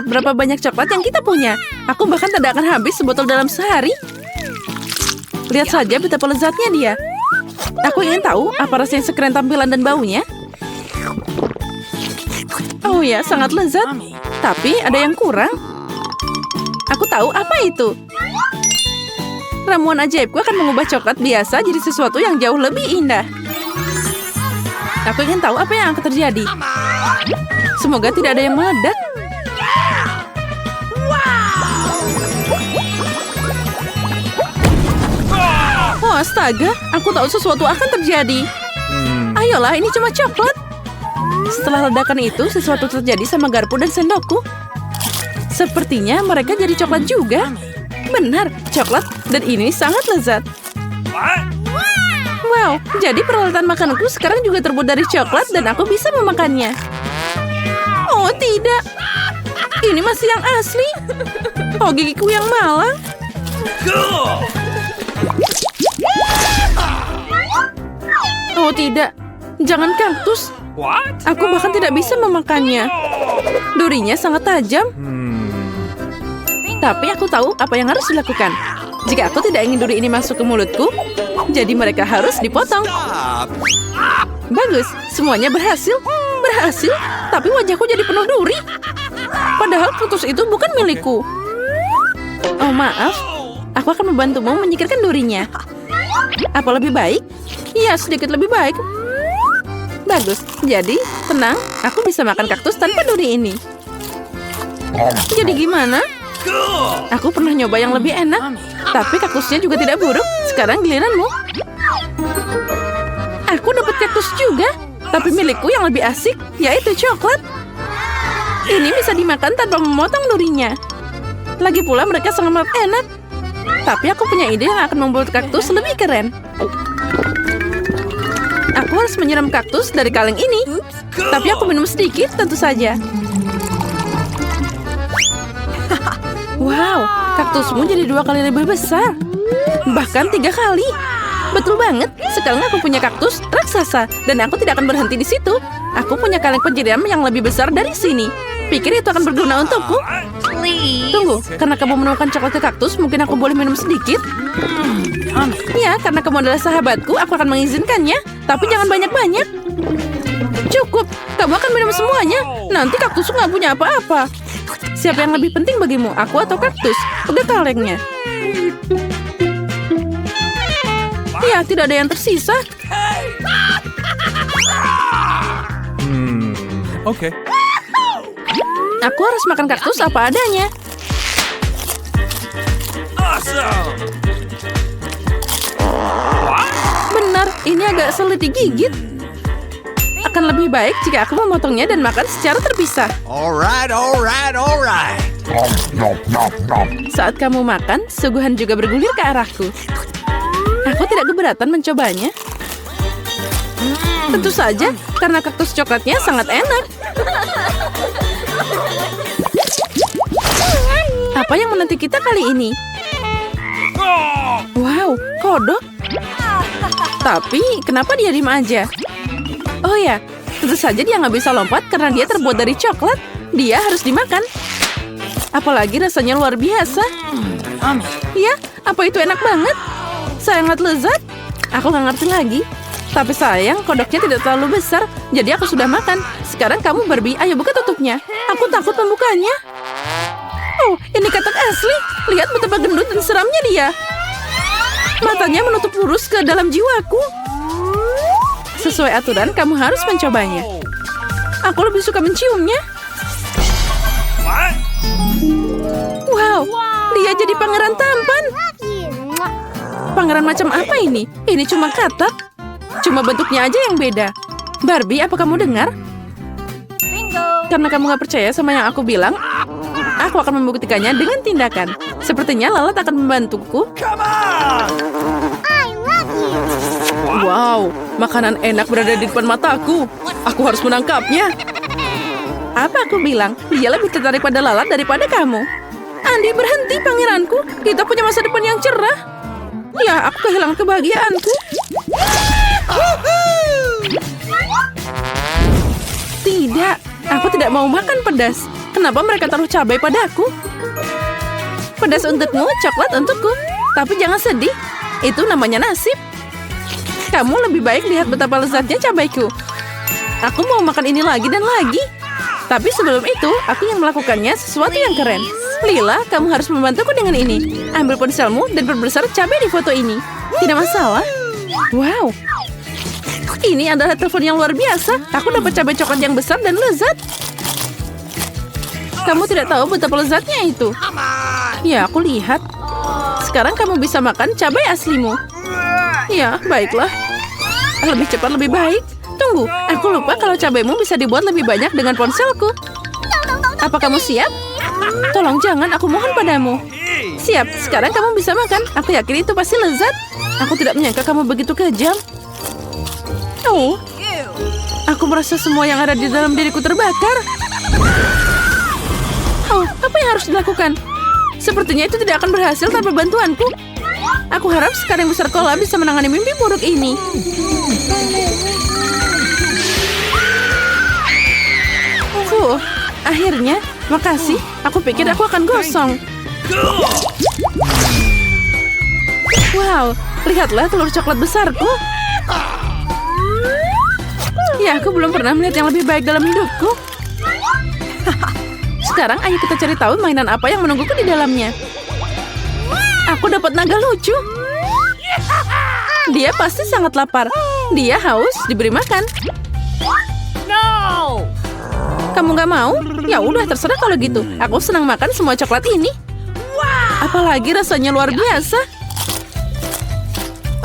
Lihat berapa banyak coklat yang kita punya. Aku bahkan tidak akan habis sebotol dalam sehari. Lihat saja betapa lezatnya dia. Aku ingin tahu apa rasanya sekeren tampilan dan baunya. Oh ya, sangat lezat. Tapi ada yang kurang. Aku tahu apa itu. Ramuan ajaibku akan mengubah coklat biasa jadi sesuatu yang jauh lebih indah. Aku ingin tahu apa yang akan terjadi. Semoga tidak ada yang meledak. Oh, astaga. Aku tahu sesuatu akan terjadi. Ayolah, ini cuma coklat. Setelah ledakan itu, sesuatu terjadi sama garpu dan sendokku. Sepertinya mereka jadi coklat juga. Benar, coklat dan ini sangat lezat. Wow, jadi peralatan makananku sekarang juga terbuat dari coklat dan aku bisa memakannya. Oh tidak, ini masih yang asli. Oh, gigiku yang malang. Oh tidak, jangan kaktus. Aku bahkan tidak bisa memakannya. Durinya sangat tajam. Tapi aku tahu apa yang harus dilakukan. Jika aku tidak ingin duri ini masuk ke mulutku, jadi mereka harus dipotong. Bagus, semuanya berhasil. Berhasil, tapi wajahku jadi penuh duri. Padahal kaktus itu bukan milikku. Oh maaf, aku akan membantumu menyingkirkan durinya. Apa lebih baik? Iya, sedikit lebih baik. Bagus, jadi tenang, aku bisa makan kaktus tanpa duri ini. Jadi gimana? Aku pernah nyoba yang lebih enak, tapi kaktusnya juga tidak buruk. Sekarang giliranmu. Aku dapat kaktus juga, tapi milikku yang lebih asik, yaitu coklat. Ini bisa dimakan tanpa memotong durinya. Lagi pula mereka sangat enak. Tapi aku punya ide yang akan membuat kaktus lebih keren. Aku harus menyiram kaktus dari kaleng ini. Tapi aku minum sedikit, tentu saja. Wow, kaktusmu jadi 2 kali lebih besar. Bahkan 3 kali. Betul banget, sekarang aku punya kaktus raksasa. Dan aku tidak akan berhenti di situ. Aku punya kaleng penyiram yang lebih besar dari sini. Pikir itu akan berguna untukku? Tunggu, karena kamu menemukan coklat ke kaktus, mungkin aku boleh minum sedikit? Ya, karena kamu adalah sahabatku, aku akan mengizinkannya. Tapi jangan banyak-banyak. Cukup, kamu akan minum semuanya. Nanti kaktus nggak punya apa-apa. Siapa yang lebih penting bagimu, aku atau kaktus? Udah kalengnya. Ya, tidak ada yang tersisa. Oke. Aku harus makan kaktus apa adanya. Benar, ini agak sulit digigit. Akan lebih baik jika aku memotongnya dan makan secara terpisah. Alright. Saat kamu makan, suguhan juga bergulir ke arahku. Aku tidak keberatan mencobanya. Tentu saja, karena kaktus coklatnya sangat enak. Apa yang menanti kita kali ini? Wow, kodok. Tapi, kenapa dia diem aja? Oh ya, tentu saja dia nggak bisa lompat karena dia terbuat dari coklat. Dia harus dimakan. Apalagi rasanya luar biasa. Ya, apa itu enak banget? Sangat lezat. Aku nggak ngerti lagi. Tapi sayang, kodoknya tidak terlalu besar. Jadi aku sudah makan. Sekarang kamu Barbie, ayo buka tutupnya. Aku takut membukanya. Oh, ini katak asli. Lihat betapa gendut dan seramnya dia. Matanya menutup lurus ke dalam jiwaku. Sesuai aturan, kamu harus mencobanya. Aku lebih suka menciumnya. Wow, dia jadi pangeran tampan. Pangeran macam apa ini? Ini cuma katak. Cuma bentuknya aja yang beda. Barbie, apa kamu dengar? Karena kamu gak percaya sama yang aku bilang, aku akan membuktikannya dengan tindakan. Sepertinya lalat akan membantuku. Wow, makanan enak berada di depan mataku. Aku harus menangkapnya. Apa aku bilang? Dia lebih tertarik pada lalat daripada kamu. Andi, berhenti pangeranku. Kita punya masa depan yang cerah. Ya, aku kehilangan kebahagiaanku. Tidak, aku tidak mau makan pedas. Kenapa mereka taruh cabai padaku? Pedas untukmu, coklat untukku. Tapi jangan sedih, itu namanya nasib. Kamu lebih baik lihat betapa lezatnya cabaiku. Aku mau makan ini lagi dan lagi. Tapi sebelum itu, aku ingin melakukannya sesuatu yang keren. Lila, kamu harus membantuku dengan ini. Ambil ponselmu dan perbesar cabai di foto ini. Tidak masalah. Wow. Ini adalah telepon yang luar biasa. Aku dapat cabai coklat yang besar dan lezat. Kamu tidak tahu betapa lezatnya itu. Ya, aku lihat. Sekarang kamu bisa makan cabai aslimu. Ya, baiklah. Lebih cepat lebih baik. Tunggu, aku lupa kalau cabaimu bisa dibuat lebih banyak dengan ponselku. Apa kamu siap? Tolong jangan, aku mohon padamu. Siap, sekarang kamu bisa makan. Aku yakin itu pasti lezat. Aku tidak menyangka kamu begitu kejam. Oh, aku merasa semua yang ada di dalam diriku terbakar. Oh, apa yang harus dilakukan? Sepertinya itu tidak akan berhasil tanpa bantuanku. Aku harap sekarang besar Cola bisa menangani mimpi buruk ini. Akhirnya, makasih. Aku pikir aku akan gosong. Wow, lihatlah telur coklat besarku. Ya, aku belum pernah melihat yang lebih baik dalam hidupku. Sekarang ayo kita cari tahu mainan apa yang menungguku di dalamnya. Aku dapat naga lucu. Dia pasti sangat lapar. Dia haus, diberi makan. No! Kamu nggak mau? Ya udah, terserah kalau gitu. Aku senang makan semua coklat ini. Apalagi rasanya luar biasa.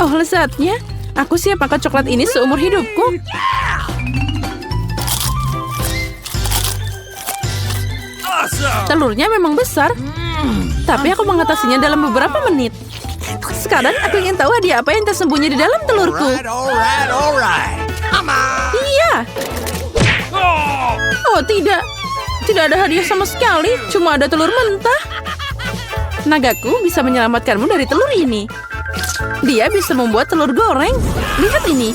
Oh, lezatnya. Aku siap makan coklat ini seumur hidupku. Telurnya memang besar, tapi aku mengatasinya dalam beberapa menit. Sekarang aku ingin tahu hadiah apa yang tersembunyi di dalam telurku. Iya. Oh tidak, tidak ada hadiah sama sekali. Cuma ada telur mentah. Nagaku bisa menyelamatkanmu dari telur ini. Dia bisa membuat telur goreng. Lihat ini.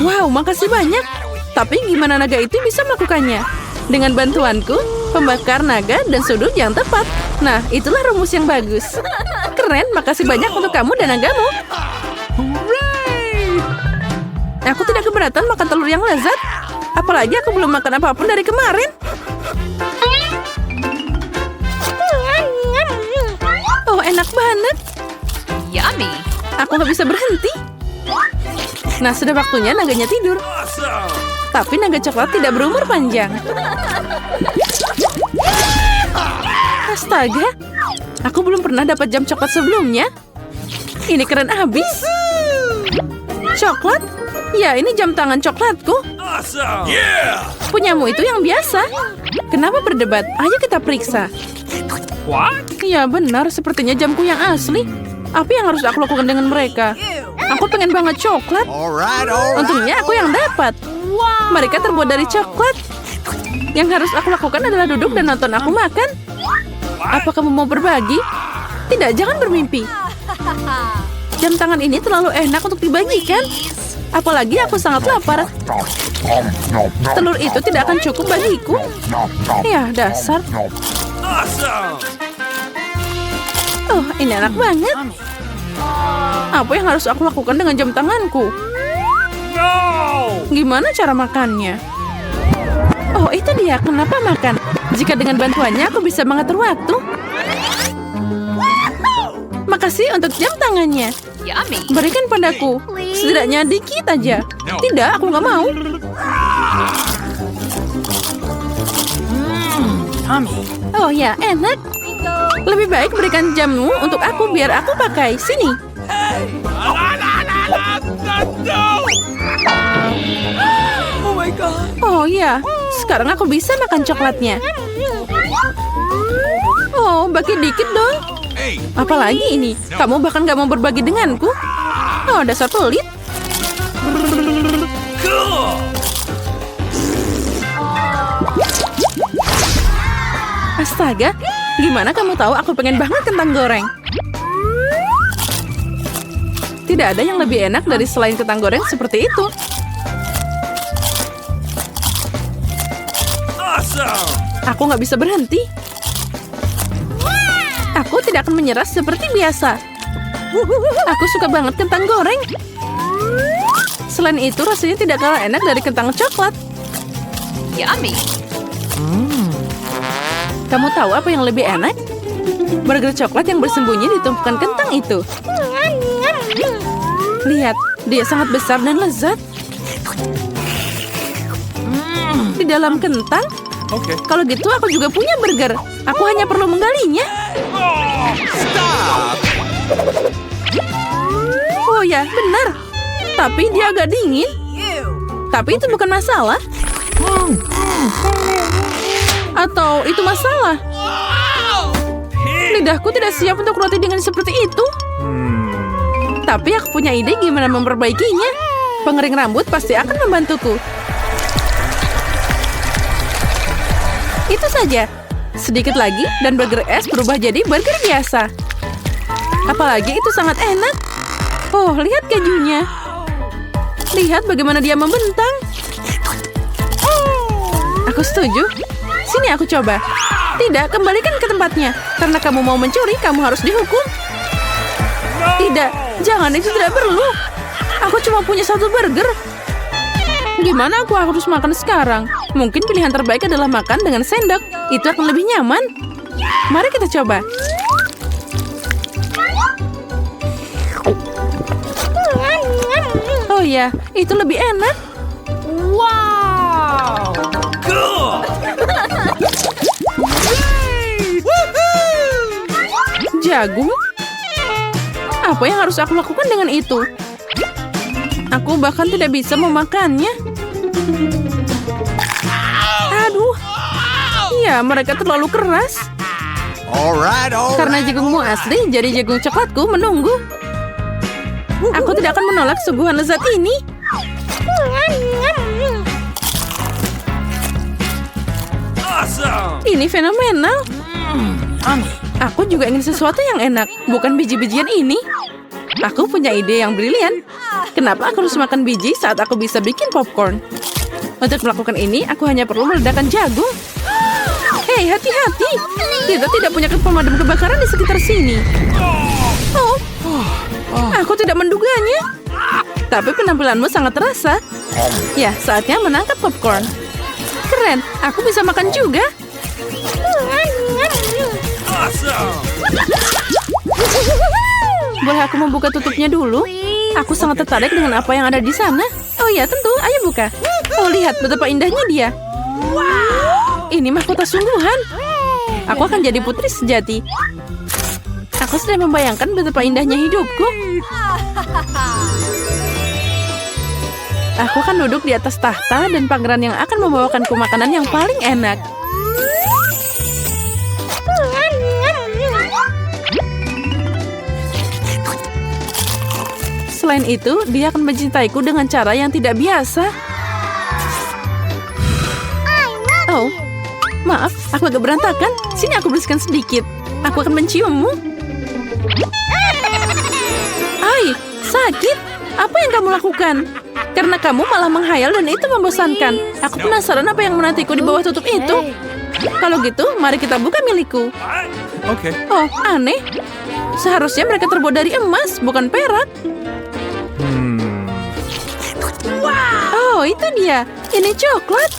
Wow, makasih banyak. Tapi gimana naga itu bisa melakukannya? Dengan bantuanku, pembakar naga dan sudut yang tepat. Nah, itulah rumus yang bagus. Keren, makasih banyak untuk kamu dan nagamu. Aku tidak keberatan makan telur yang lezat. Apalagi aku belum makan apapun dari kemarin. Oh, enak banget. Yummy. Aku nggak bisa berhenti. Nah, sudah waktunya naganya tidur. Tapi naga coklat tidak berumur panjang. Astaga, aku belum pernah dapat jam coklat sebelumnya. Ini keren abis. Coklat? Ya, ini jam tangan coklatku. Punyamu itu yang biasa. Kenapa berdebat? Ayo kita periksa. Ya benar, sepertinya jamku yang asli. Apa yang harus aku lakukan dengan mereka? Aku pengen banget coklat. Untungnya aku yang dapat. Mereka terbuat dari coklat. Yang harus aku lakukan adalah duduk dan nonton aku makan. Apa kamu mau berbagi? Tidak, jangan bermimpi. Jam tangan ini terlalu enak untuk dibagikan. Apalagi aku sangat lapar. Telur itu tidak akan cukup bagiku. Ya, dasar. Oh, ini enak banget. Apa yang harus aku lakukan dengan jam tanganku? Gimana cara makannya? Oh, itu dia. Kenapa makan? Jika dengan bantuannya aku bisa mengatur waktu. Makasih untuk jam tangannya. Yummy. Berikan padaku. Setidaknya dikit aja. Tidak, aku nggak mau. Oh ya, enak. Lebih baik berikan jammu untuk aku biar aku pakai. Sini. Oh ya, sekarang aku bisa makan coklatnya. Oh, bagi dikit dong. Apalagi ini? Kamu bahkan gak mau berbagi denganku? Oh, dasar pelit. Astaga, gimana kamu tahu aku pengen banget kentang goreng? Tidak ada yang lebih enak dari selain kentang goreng seperti itu. Aku nggak bisa berhenti. Aku tidak akan menyerah seperti biasa. Aku suka banget kentang goreng. Selain itu, rasanya tidak kalah enak dari kentang coklat. Yummy. Kamu tahu apa yang lebih enak? Burger coklat yang bersembunyi di tumpukan kentang itu. Lihat, dia sangat besar dan lezat. Di dalam kentang? Okay. Kalau gitu aku juga punya burger. Aku hanya perlu menggalinya. Stop! Oh ya, benar. Tapi dia agak dingin. Tapi itu bukan masalah. Atau itu masalah? Lidahku tidak siap untuk roti dingin seperti itu. Tapi aku punya ide gimana memperbaikinya. Pengering rambut pasti akan membantuku. Itu saja. Sedikit lagi dan burger es berubah jadi burger biasa. Apalagi itu sangat enak. Oh, lihat kejunya. Lihat bagaimana dia membentang. Aku setuju. Sini aku coba. Tidak, kembalikan ke tempatnya. Karena kamu mau mencuri, kamu harus dihukum. Tidak, jangan, itu tidak perlu. Aku cuma punya satu burger. Gimana aku harus makan sekarang? Mungkin pilihan terbaik adalah makan dengan sendok. Itu akan lebih nyaman. Mari kita coba. Oh ya, itu lebih enak. Wow. Jagung? Apa yang harus aku lakukan dengan itu? Aku bahkan tidak bisa memakannya. Aduh. Ya, mereka terlalu keras. Alright. Karena jagungmu asli, jadi jagung coklatku menunggu. Aku tidak akan menolak suguhan lezat ini. Awesome. Ini fenomenal. Aku juga ingin sesuatu yang enak, bukan biji-bijian ini. Aku punya ide yang brilian. Kenapa aku harus makan biji saat aku bisa bikin popcorn? Untuk melakukan ini, aku hanya perlu meledakkan jagung. Hei, hati-hati. Kita tidak punya pemadam kebakaran di sekitar sini. Oh, aku tidak menduganya. Tapi penampilanmu sangat terasa. Ya, saatnya menangkap popcorn. Keren, aku bisa makan juga. Awesome. Boleh aku membuka tutupnya dulu? Aku sangat tertarik dengan apa yang ada di sana. Oh iya, tentu. Ayo buka. Oh, lihat betapa indahnya dia. Ini mahkota sungguhan. Aku akan jadi putri sejati. Aku sedang membayangkan betapa indahnya hidupku. Aku akan duduk di atas tahta dan pangeran yang akan membawakanku makanan yang paling enak. Selain itu, dia akan mencintaiku dengan cara yang tidak biasa. Oh, maaf, aku agak berantakan. Sini aku bersihkan sedikit. Aku akan menciummu. Ai, sakit. Apa yang kamu lakukan? Karena kamu malah menghayal dan itu membosankan. Aku penasaran apa yang menantiku di bawah tutup itu. Kalau gitu, mari kita buka milikku. Okay. Oh, aneh. Seharusnya mereka terbuat dari emas, bukan perak. Oh, itu dia. Ini coklat.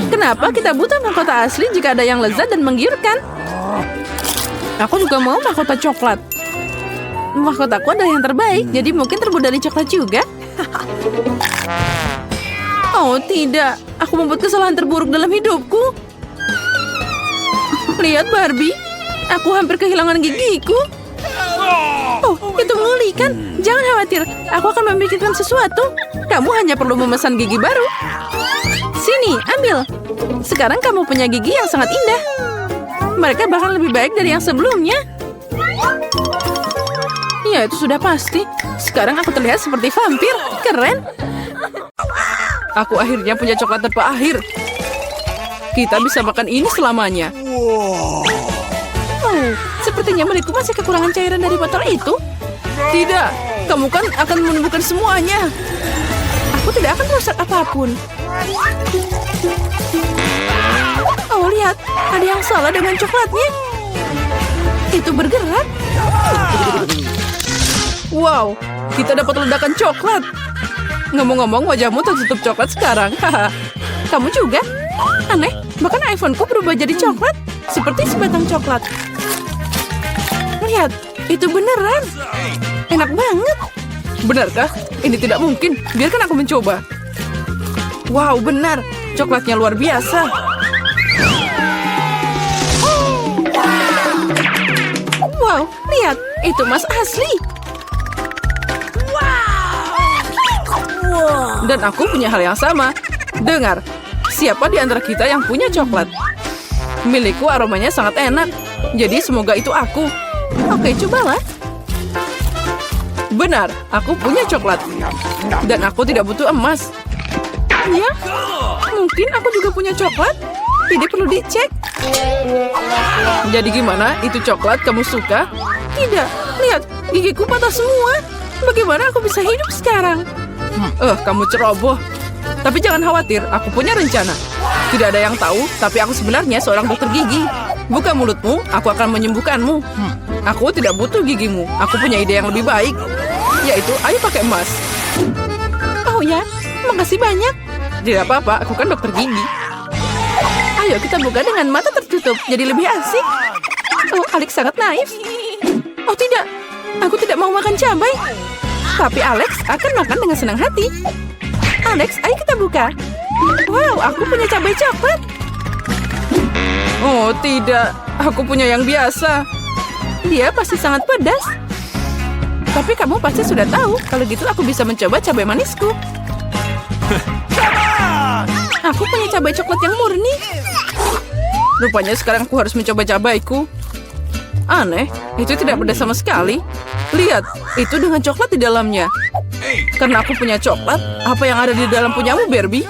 Kenapa kita butuh mahkota asli jika ada yang lezat dan menggiurkan? Aku juga mau mahkota coklat. Mahkotaku adalah yang terbaik, jadi mungkin terbuat dari coklat juga. Oh, tidak. Aku membuat kesalahan terburuk dalam hidupku. Lihat, Barbie. Aku hampir kehilangan gigiku. Oh, itu mengerikan. Jangan khawatir, aku akan memikirkan sesuatu. Kamu hanya perlu memesan gigi baru. Sini, ambil. Sekarang kamu punya gigi yang sangat indah. Mereka bahkan lebih baik dari yang sebelumnya. Ya, itu sudah pasti. Sekarang aku terlihat seperti vampir. Keren. Aku akhirnya punya coklat tanpa akhir. Kita bisa makan ini selamanya. Oh, sepertinya milikku masih kekurangan cairan dari botol itu. Tidak, kamu kan akan menemukan semuanya. Aku tidak akan merusak apapun. Ada yang salah dengan coklatnya. Itu bergerak. Wow, kita dapat ledakan coklat. Ngomong-ngomong, wajahmu tertutup coklat sekarang. Haha. Kamu juga? Aneh, bahkan iPhone-ku berubah jadi coklat. Seperti sebatang coklat. Lihat, itu beneran. Enak banget. Benarkah? Ini tidak mungkin. Biarkan aku mencoba. Wow, benar. Coklatnya luar biasa. Wow, lihat. Itu emas asli. Dan aku punya hal yang sama. Dengar, siapa di antara kita yang punya coklat? Milikku aromanya sangat enak. Jadi semoga itu aku. Oke, cobalah. Benar, aku punya coklat. Dan aku tidak butuh emas. Ya, mungkin aku juga punya coklat. Tidak perlu dicek. Jadi gimana? Itu coklat kamu suka? Tidak, lihat, gigiku patah semua. Bagaimana aku bisa hidup sekarang? Kamu ceroboh. Tapi jangan khawatir, aku punya rencana. Tidak ada yang tahu, tapi aku sebenarnya seorang dokter gigi. Buka mulutmu, aku akan menyembuhkanmu. Aku tidak butuh gigimu. Aku punya ide yang lebih baik. Yaitu, ayo pakai emas. Oh ya, makasih banyak. Tidak apa-apa, aku kan dokter gigi. Ayo kita buka dengan mata tertutup, jadi lebih asik. Oh, Alex sangat naif. Oh tidak, aku tidak mau makan cabai. Tapi Alex akan makan dengan senang hati. Alex, ayo kita buka. Wow, aku punya cabai coklat. Oh tidak, aku punya yang biasa. Dia pasti sangat pedas. Tapi kamu pasti sudah tahu, kalau gitu aku bisa mencoba cabai manisku. Aku punya cabai coklat yang murni. Rupanya sekarang aku harus mencoba cabaiku. Aneh, itu tidak pedas sama sekali. Lihat, itu dengan coklat di dalamnya. Karena aku punya coklat, apa yang ada di dalam punyamu, Barbie?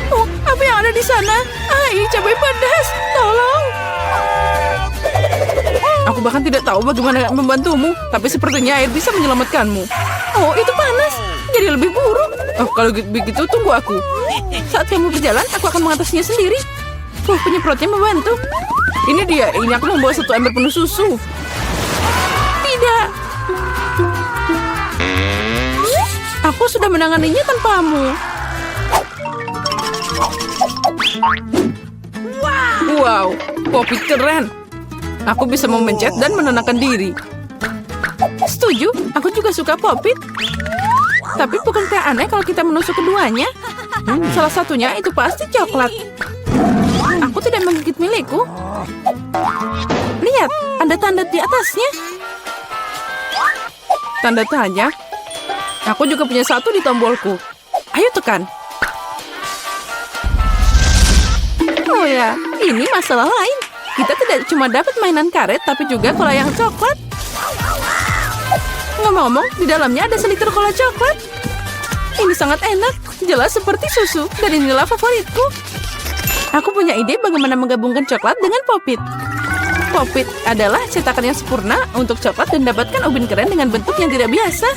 Oh, apa yang ada di sana? Cabai pedas, tolong. Aku bahkan tidak tahu bagaimana membantumu, tapi sepertinya air bisa menyelamatkanmu. Oh, itu panas. Jadi lebih buruk. Oh, kalau begitu tunggu aku. Saat kamu berjalan, aku akan mengatasinya sendiri. Penyemprotnya membantu. Ini dia, ini aku membawa satu ember penuh susu. Tidak. Aku sudah menanganinya tanpamu. Wow, Poppy keren. Aku bisa memencet dan menenangkan diri. Setuju, aku juga suka Poppy. Tapi bukankah aneh kalau kita menusuk keduanya? Salah satunya itu pasti coklat. Aku tidak menggigit milikku. Lihat, ada tanda di atasnya. Tanda tanya. Aku juga punya satu di tombolku. Ayo tekan. Oh ya, ini masalah lain. Kita tidak cuma dapat mainan karet, tapi juga cola yang coklat. Ngomong-ngomong, di dalamnya ada seliter cola coklat. Ini sangat enak, jelas seperti susu, dan inilah favoritku. Aku punya ide bagaimana menggabungkan coklat dengan Pop-It. Pop-It adalah cetakan yang sempurna untuk coklat dan dapatkan ubin keren dengan bentuk yang tidak biasa.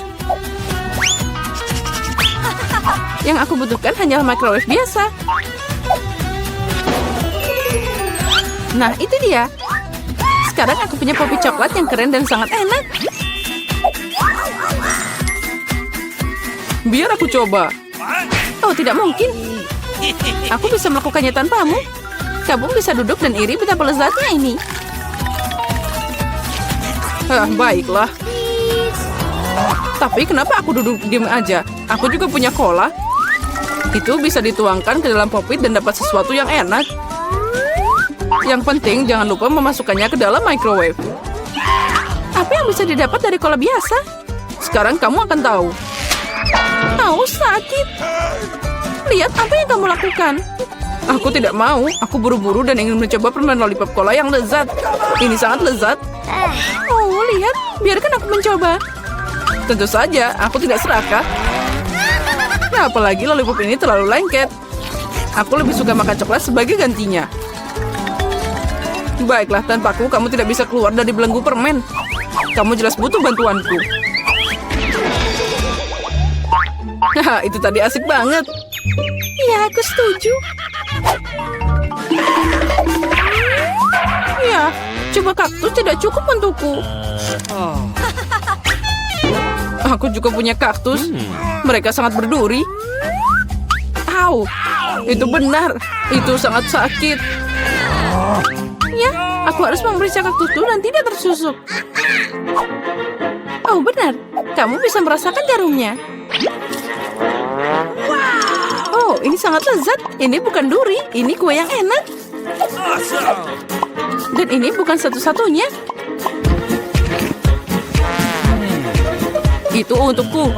Yang aku butuhkan hanyalah microwave biasa. Nah, itu dia. Sekarang aku punya Pop-It coklat yang keren dan sangat enak. Biar aku coba. Oh, tidak mungkin. Aku bisa melakukannya tanpamu. Kamu bisa duduk dan iri betapa lezatnya ini. Baiklah. Tapi kenapa aku duduk diam aja? Aku juga punya cola. Itu bisa dituangkan ke dalam Pop-It dan dapat sesuatu yang enak. Yang penting jangan lupa memasukkannya ke dalam microwave. Apa yang bisa didapat dari cola biasa? Sekarang kamu akan tahu. Oh, sakit. Lihat apa yang kamu lakukan. Aku tidak mau. Aku buru-buru dan ingin mencoba permen lollipop cola yang lezat. Ini sangat lezat. Oh, lihat. Biarkan aku mencoba. Tentu saja, aku tidak serakah. Nah, apalagi lollipop ini terlalu lengket. Aku lebih suka makan coklat sebagai gantinya. Baiklah, tanpaku kamu tidak bisa keluar dari belenggu permen. Kamu jelas butuh bantuanku. Haha, itu tadi asik banget. Ya, aku setuju. tidak cukup untukku. Aku juga punya kaktus. Mereka sangat berduri. Au, itu benar. Itu sangat sakit. Ya, aku harus memeriksa kaktusku dan tidak tersusuk. Oh, benar. Kamu bisa merasakan jarumnya. Oh, ini sangat lezat. Ini bukan duri. Ini kue yang enak. Awesome. Dan ini bukan satu-satunya. Itu untukku.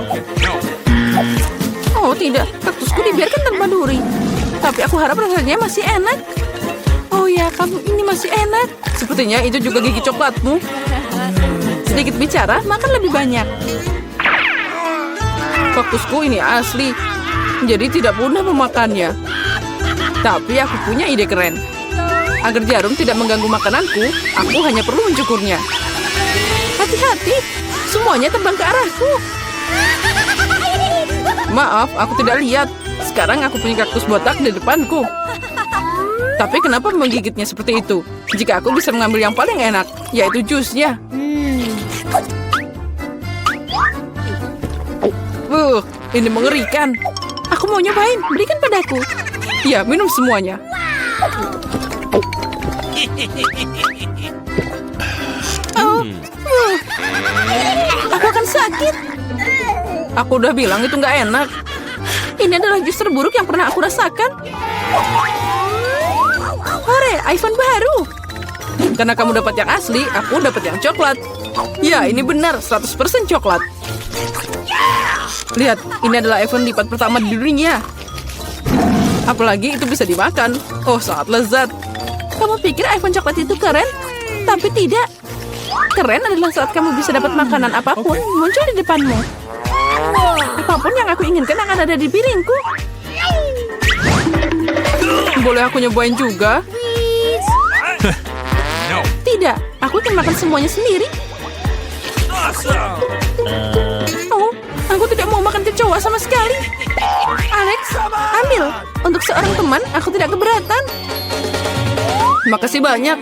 Oh, tidak. Kaktusku dibiarkan tanpa duri. Tapi aku harap rasanya masih enak. Oh ya, kamu ini masih enak. Sepertinya itu juga gigi coklatmu. Sedikit bicara, makan lebih banyak. Kaktusku ini asli. Jadi tidak mudah memakannya. Tapi aku punya ide keren. Agar jarum tidak mengganggu makananku, aku hanya perlu mencukurnya. Hati-hati, semuanya terbang ke arahku. Maaf, aku tidak lihat. Sekarang aku punya kaktus botak di depanku. Tapi kenapa menggigitnya seperti itu? Jika aku bisa mengambil yang paling enak, yaitu jusnya. Ini mengerikan. Aku mau nyobain, berikan padaku. Ya, minum semuanya. Aku akan sakit. Aku udah bilang itu nggak enak. Ini adalah jus terburuk yang pernah aku rasakan. Hore, iPhone baru. Karena kamu dapat yang asli, aku dapat yang coklat. Ya, ini benar, 100% coklat. Lihat, ini adalah iPhone lipat pertama di dunia. Apalagi itu bisa dimakan. Oh, sangat lezat. Kamu pikir iPhone coklat itu keren? Tapi tidak. Keren adalah saat kamu bisa dapat makanan apapun muncul di depanmu. Apapun yang aku inginkan akan ada di piringku. Boleh aku nyobain juga? No. Tidak, aku akan makan semuanya sendiri. Awesome. Oh, aku tidak mau makan kecoa sama sekali. Alex, ambil. Untuk seorang teman, aku tidak keberatan. Makasih banyak.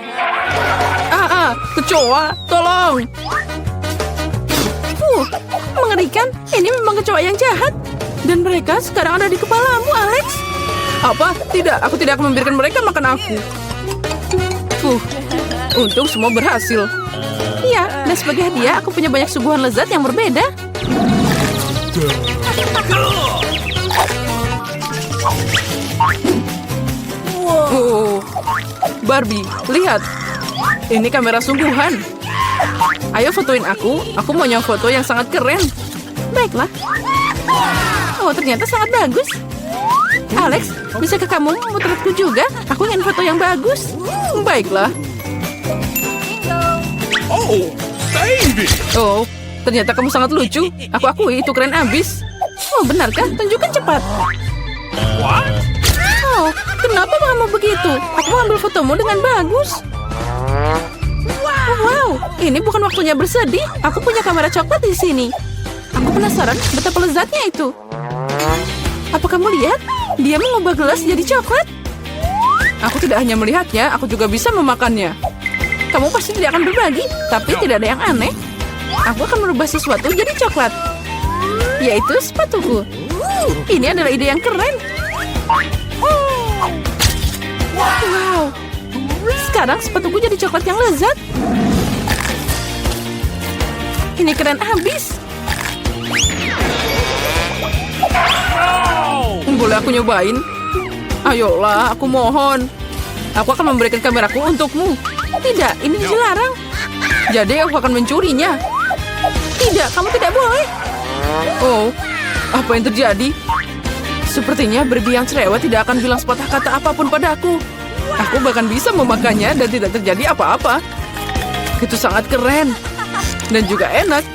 Kecoa, tolong. Mengerikan. Ini memang kecoa yang jahat. Dan mereka sekarang ada di kepalamu, Alex. Apa? Tidak, aku tidak akan membiarkan mereka makan aku. Untung semua berhasil. Iya, dan sebagai hadiah aku punya banyak suguhan lezat yang berbeda. Barbie, lihat. Ini kamera sungguhan. Ayo fotoin aku mau foto yang sangat keren. Baiklah. Oh, ternyata sangat bagus. Alex, bisakah kamu memotretku juga? Aku ingin foto yang bagus. Baiklah. Oh, baby. Oh, ternyata kamu sangat lucu. Aku akui itu keren abis. Oh, benarkah? Tunjukkan cepat. What? Oh, kenapa kamu begitu? Aku ambil fotomu dengan bagus. Wow, ini bukan waktunya bersedih. Aku punya kamera coklat di sini. Aku penasaran betapa lezatnya itu. Apa kamu lihat? Dia mengubah gelas jadi coklat. Aku tidak hanya melihatnya, aku juga bisa memakannya. Kamu pasti tidak akan berbagi, tapi tidak ada yang aneh. Aku akan merubah sesuatu jadi coklat. Yaitu sepatuku. Ini adalah ide yang keren. Wow. Sekarang sepatuku jadi coklat yang lezat. Ini keren abis. Boleh aku nyobain? Ayolah, aku mohon. Aku akan memberikan kameraku untukmu. Tidak, ini dilarang. Jadi aku akan mencurinya. Tidak, kamu tidak boleh. Oh, apa yang terjadi? Sepertinya Barbie yang cerewet tidak akan bilang sepatah kata apapun padaku. Aku bahkan bisa memakannya dan tidak terjadi apa-apa. Itu sangat keren. Dan juga enak.